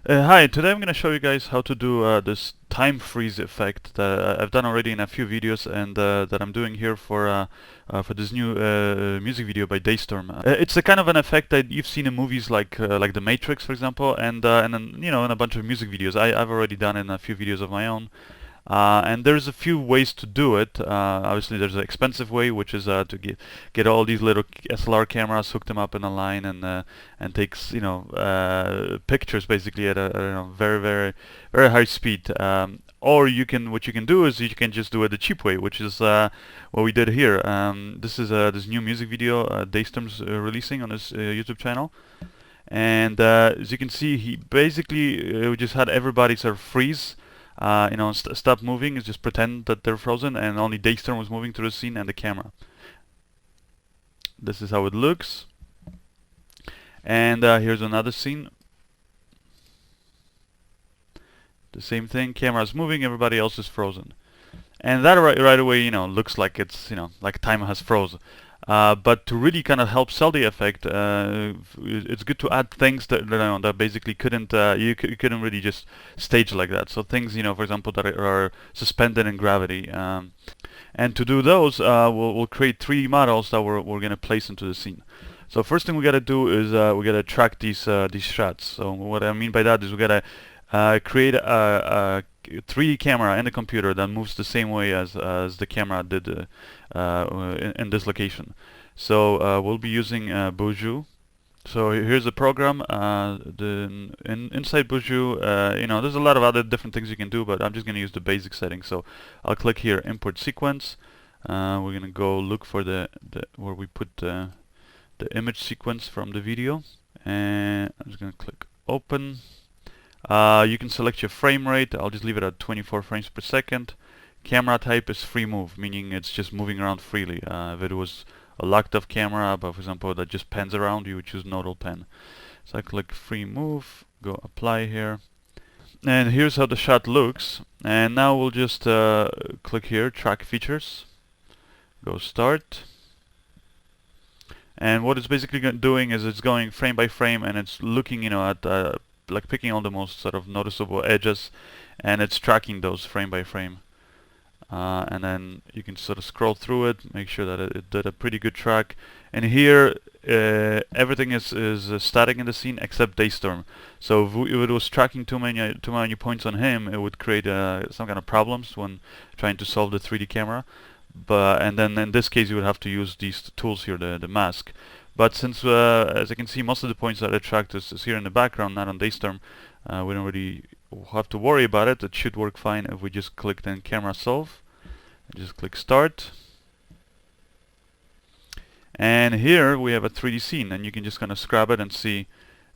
Hi, today I'm going to show you guys how to do this time freeze effect that I've done already in a few videos, and that I'm doing here for this new music video by Daystorm. It's a kind of an effect that you've seen in movies like The Matrix, for example, and then, you know, in a bunch of music videos. I've already done it in a few videos of my own. And there's a few ways to do it. Obviously, there's an expensive way, which is to get all these little SLR cameras, hook them up in a line, and takes pictures basically at a very high speed. Or what you can do is you can just do it the cheap way, which is what we did here. This is this new music video Daystorm's releasing on his YouTube channel. And as you can see, he basically we just had everybody sort of freeze. Stop moving, is just pretend that they're frozen, and only Daystorm was moving through the scene and the camera. This is how it looks. And here's another scene. The same thing, camera's moving, everybody else is frozen. And that right away, looks like it's, like time has frozen. But to really kind of help sell the effect, it's good to add things that basically you couldn't really just stage like that. So things, for example, that are suspended in gravity. And to do those, we'll create 3D models that we're going to place into the scene. So first thing we got to do is we got to track these shots. So what I mean by that is we got to create a 3D camera in the computer that moves the same way as the camera did in this location. So we'll be using boujou. So here's the program. Inside boujou, there's a lot of other different things you can do, but I'm just going to use the basic settings. So I'll click here, import sequence. We're going to go look for where we put the image sequence from the video, and I'm just going to click open. You can select your frame rate. I'll just leave it at 24 frames per second. Camera type is free move, meaning it's just moving around freely. If it was a locked off camera, but for example that just pans around, you would choose nodal pen. So I click free move, go apply here, and here's how the shot looks. And now we'll just click here, track features, go start. And what it's basically doing is it's going frame by frame, and it's looking at like picking all the most sort of noticeable edges, and it's tracking those frame by frame. And then you can sort of scroll through it, make sure that it did a pretty good track. And here everything is static in the scene except Daystorm. So if it was tracking too many points on him, it would create some kind of problems when trying to solve the 3D camera. And then in this case you would have to use these tools here, the mask. But since, as you can see, most of the points that I tracked is here in the background, not on Daystorm, we don't really have to worry about it. It should work fine if we just click then Camera Solve, and just click Start. And here we have a 3D scene, and you can just kind of scrub it and see,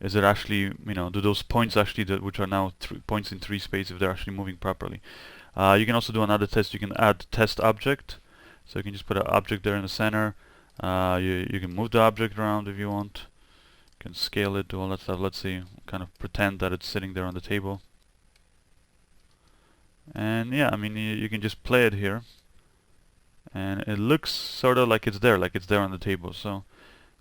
is it actually, do those points actually, which are now points in 3 space, if they're actually moving properly. You can also do another test. You can add test object. So you can just put an object there in the center. You can move the object around if you want. You can scale it, do all that stuff. Let's see, kind of pretend that it's sitting there on the table. And yeah, I mean, you can just play it here, and it looks sort of like it's there on the table. So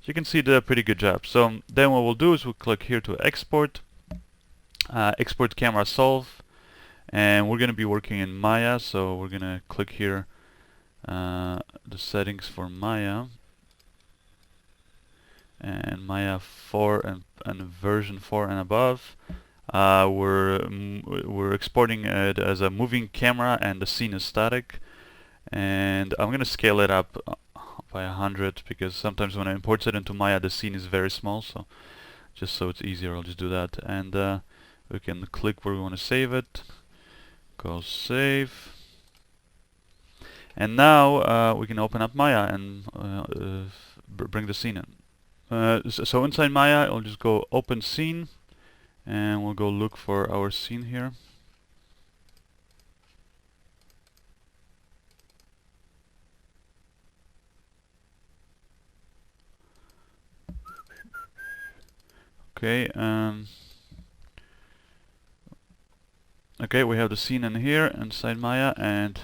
you can see did a pretty good job. So then what we'll do is we'll click here to export, export camera solve, and we're going to be working in Maya. So we're going to click here the settings for Maya, and Maya 4 and version 4 and above. We're exporting it as a moving camera, and the scene is static. And I'm gonna scale it up by 100, because sometimes when I import it into Maya the scene is very small. So just so it's easier, I'll just do that. And we can click where we want to save it, go save. And now we can open up Maya and bring the scene in. So inside Maya, I'll just go open scene, and we'll go look for our scene here. Okay, okay, we have the scene in here inside Maya, and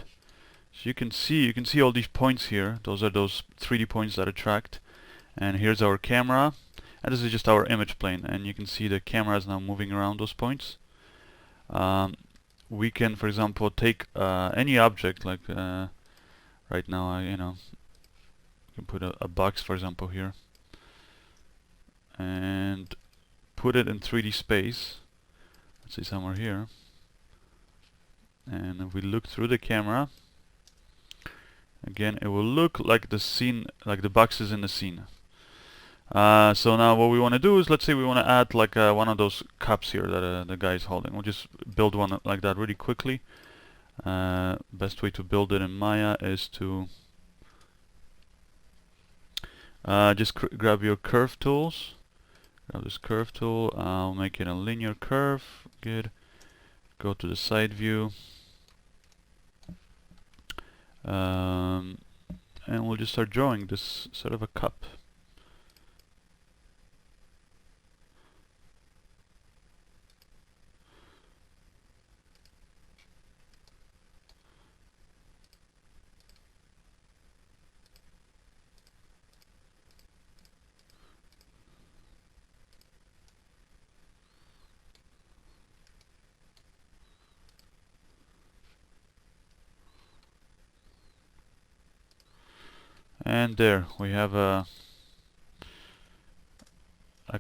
so you can see all these points here. Those are those 3D points that are tracked. And here's our camera. and this is just our image plane, and you can see the camera is now moving around those points. We can, for example, take any object, like right now, you can put a box, for example, here, and put it in 3D space. Let's see, somewhere here. And if we look through the camera, again, it will look like the scene, like the box is in the scene. So now what we want to do is, let's say we want to add like one of those cups here that the guy is holding. We'll just build one like that really quickly. Best way to build it in Maya is to just grab your curve tools. Grab this curve tool. I'll make it a linear curve. Good. Go to the side view. And we'll just start drawing this sort of a cup. And there we have a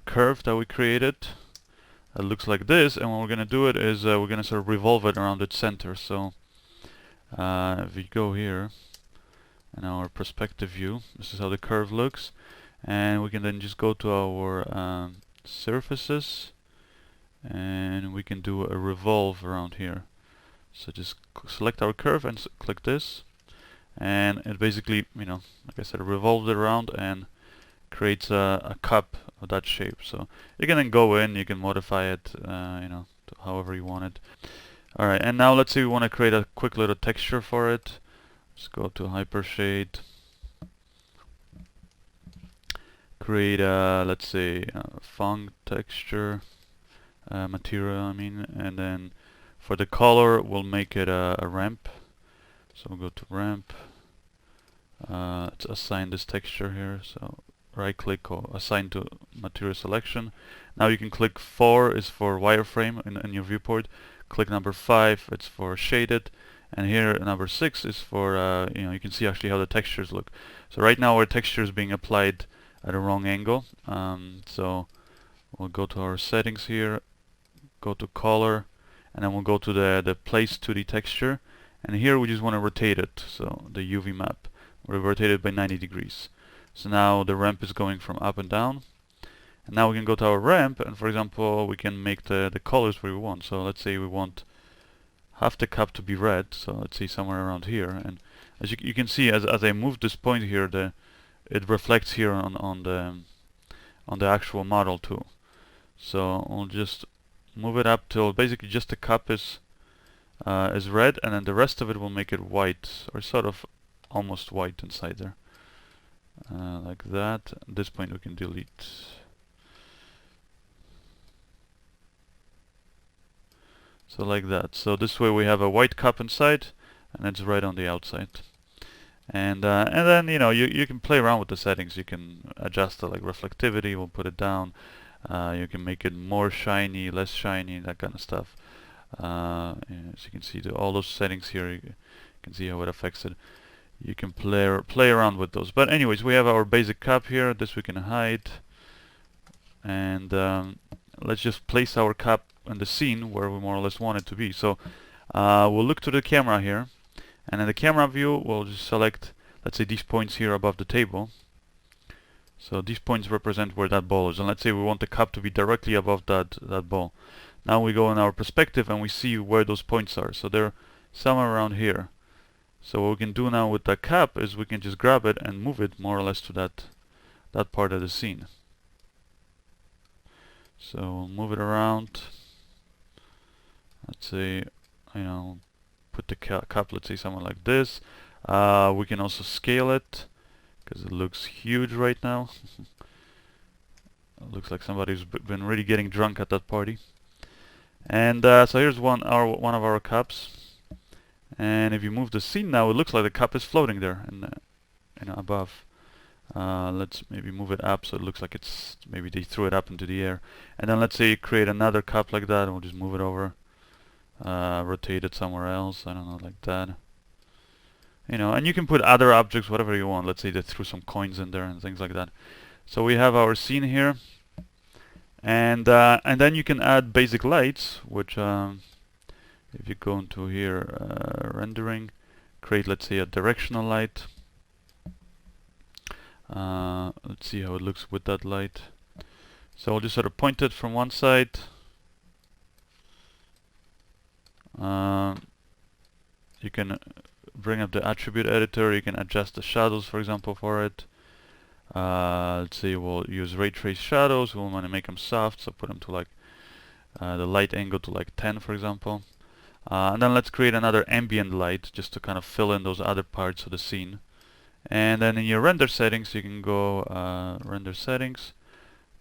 curve that we created that looks like this, and what we're gonna do it is we're gonna sort of revolve it around its center. So if we go here in our perspective view, this is how the curve looks, and we can then just go to our surfaces, and we can do a revolve around here. So just select our curve and click this, and it basically, like I said, revolves it around and creates a cup of that shape. So you can then go in, you can modify it, to however you want it. Alright, and now let's say we want to create a quick little texture for it. Let's go to Hypershade, create a, let's say, font texture, material, and then for the color we'll make it a ramp. So we'll go to ramp, let's assign this texture here, so right click or assign to material selection. Now you can click 4 is for wireframe in your viewport, click number 5, it's for shaded, and here number 6 is for, you can see actually how the textures look. So right now our texture is being applied at a wrong angle, so we'll go to our settings here, go to color, and then we'll go to the place 2D texture, and here we just want to rotate it, so the UV map, we'll rotate it by 90 degrees. So now the ramp is going from up and down, and now we can go to our ramp, and for example we can make the colors where we want. So let's say we want half the cup to be red, so let's say somewhere around here, and as you can see, as I move this point here, it reflects here on the actual model too. So we'll just move it up till basically just the cup is red, and then the rest of it will make it white, or sort of almost white inside there, like that. At this point we can delete. So like that. So this way we have a white cup inside, and it's red on the outside. And then you can play around with the settings. You can adjust the reflectivity. We'll put it down. You can make it more shiny, less shiny, that kind of stuff. As you can see, all those settings here, you can see how it affects it. You can play around with those. But anyways, we have our basic cup here. This we can hide, and let's just place our cup in the scene where we more or less want it to be. So we'll look to the camera here, and in the camera view we'll just select, let's say, these points here above the table. So these points represent where that ball is, and let's say we want the cup to be directly above that ball. Now we go in our perspective and we see where those points are. So they're somewhere around here. So what we can do now with the cup is we can just grab it and move it more or less to that part of the scene. So we'll move it around. Let's say, put the cup, let's say, somewhere like this. We can also scale it, because it looks huge right now. It looks like somebody's been really getting drunk at that party. And so here's one of our cups. And if you move the scene now, it looks like the cup is floating there, and above Let's maybe move it up so it looks like it's, maybe they threw it up into the air. And then let's say you create another cup like that, and we'll just move it over, rotate it somewhere else, I don't know, like that. You know, and you can put other objects, whatever you want. Let's say they threw some coins in there and things like that. So we have our scene here, and then you can add basic lights, which if you go into here, rendering, create, let's say, a directional light. Let's see how it looks with that light. So I'll just sort of point it from one side. You can bring up the attribute editor. You can adjust the shadows, for example, for it. Let's say we'll use ray trace shadows. We'll want to make them soft, so put them to like the light angle to like 10, for example. And then let's create another ambient light just to kind of fill in those other parts of the scene. And then in your render settings, you can go render settings,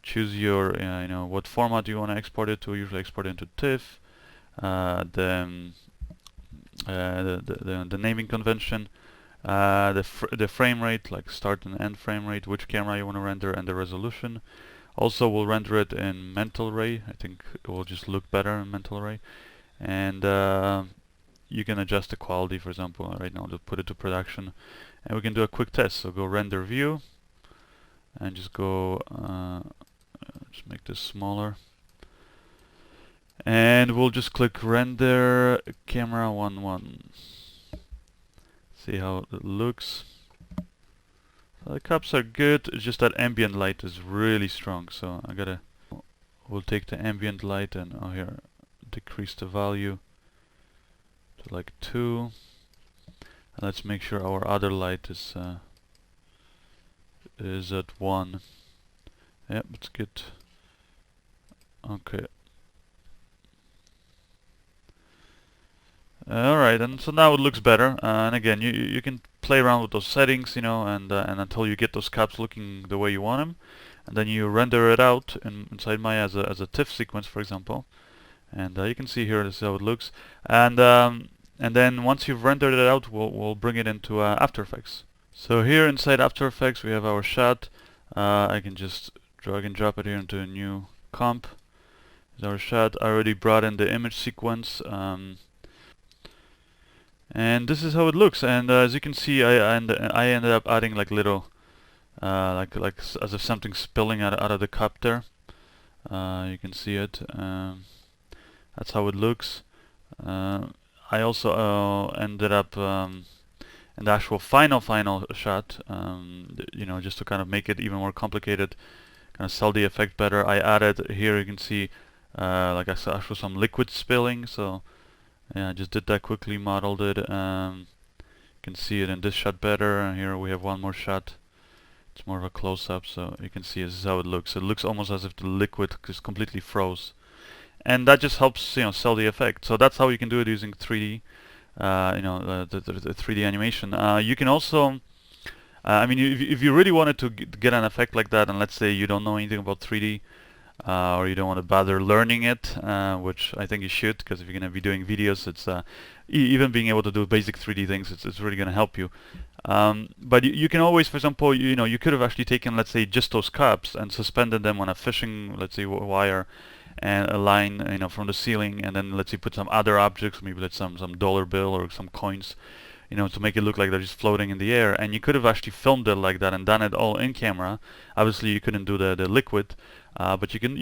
choose your you know, what format you want to export it to. Usually export it into TIFF. The naming convention, the frame rate, like start and end frame rate, which camera you want to render, and the resolution. Also, we'll render it in mental ray. I think it will just look better in mental ray. And you can adjust the quality, for example. Right now, just put it to production, and we can do a quick test. So go render view, and just go just make this smaller. And we'll just click render camera 1:1. See how it looks. So the cups are good, it's just that ambient light is really strong. So we'll take the ambient light and here, decrease the value to like 2. And let's make sure our other light is at 1. Yep, it's good. Okay. Alright, and so now it looks better. And again, you can play around with those settings, you know, and until you get those cups looking the way you want them, and then you render it out inside Maya as a TIFF sequence, for example. And you can see here, this is how it looks. And then once you've rendered it out, we'll bring it into After Effects. So here inside After Effects, we have our shot. I can just drag and drop it here into a new comp. Here's our shot. I already brought in the image sequence. And this is how it looks. And as you can see, I ended up adding like little, like as if something's spilling out of the cup there. You can see it. That's how it looks. I also ended up in the actual final shot, you know, just to kind of make it even more complicated, kind of sell the effect better. I added here, you can see, like I saw, actually some liquid spilling. So yeah, I just did that quickly, modeled it. You can see it in this shot better. And here we have one more shot. It's more of a close-up, so you can see this is how it looks. It looks almost as if the liquid just completely froze, and that just helps, you know, sell the effect. So that's how you can do it using 3D. You know, the 3D animation. You can also, I mean, if you really wanted to get an effect like that, and let's say you don't know anything about 3D. Or you don't want to bother learning it, which I think you should, because if you're going to be doing videos, it's even being able to do basic 3D things, it's really going to help you. But you can always, for example, you know, you could have actually taken, let's say, just those cups and suspended them on a fishing, let's say, wire, and a line, you know, from the ceiling, and then let's say put some other objects, maybe let's some dollar bill or some coins, you know, to make it look like they're just floating in the air. And you could have actually filmed it like that and done it all in camera. Obviously, you couldn't do the liquid. But you can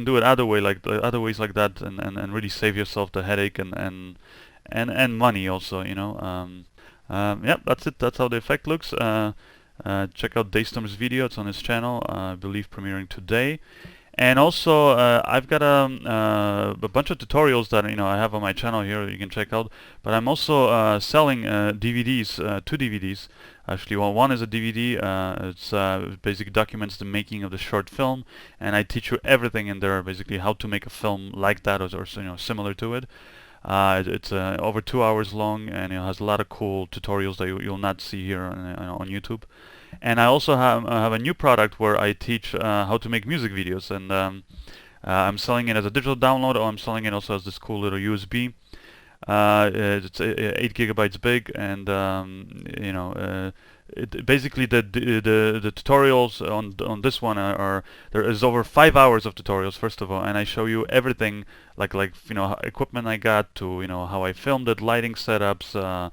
do it other ways like that, and really save yourself the headache and money also, you know. Yep, that's it. That's how the effect looks. Check out Daystorm's video. It's on his channel, I believe, premiering today. And also, I've got a bunch of tutorials that, you know, I have on my channel here you can check out. But I'm also selling DVDs, 2 DVDs. Actually, well, one is a DVD. It basically documents the making of the short film, and I teach you everything in there, basically how to make a film like that, or you know, similar to it. It's over 2 hours long, and it has a lot of cool tutorials that you'll not see here on YouTube. And I also have a new product where I teach how to make music videos, and I'm selling it as a digital download, or I'm selling it also as this cool little USB. It's 8 gigabytes big, and basically the tutorials on this one are there is over 5 hours of tutorials, first of all, and I show you everything, like equipment I got, to how I filmed it, lighting setups,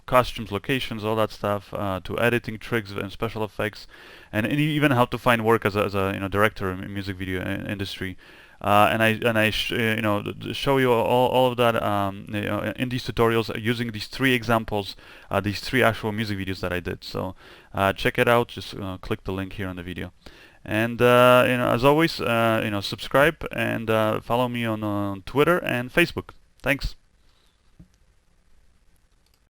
costumes, locations, all that stuff, to editing tricks and special effects, and even how to find work as a director in music video industry. Show you all of that in these tutorials, using these 3 examples, these 3 actual music videos that I did. So check it out. Just click the link here on the video. And as always, subscribe and follow me on Twitter and Facebook. Thanks.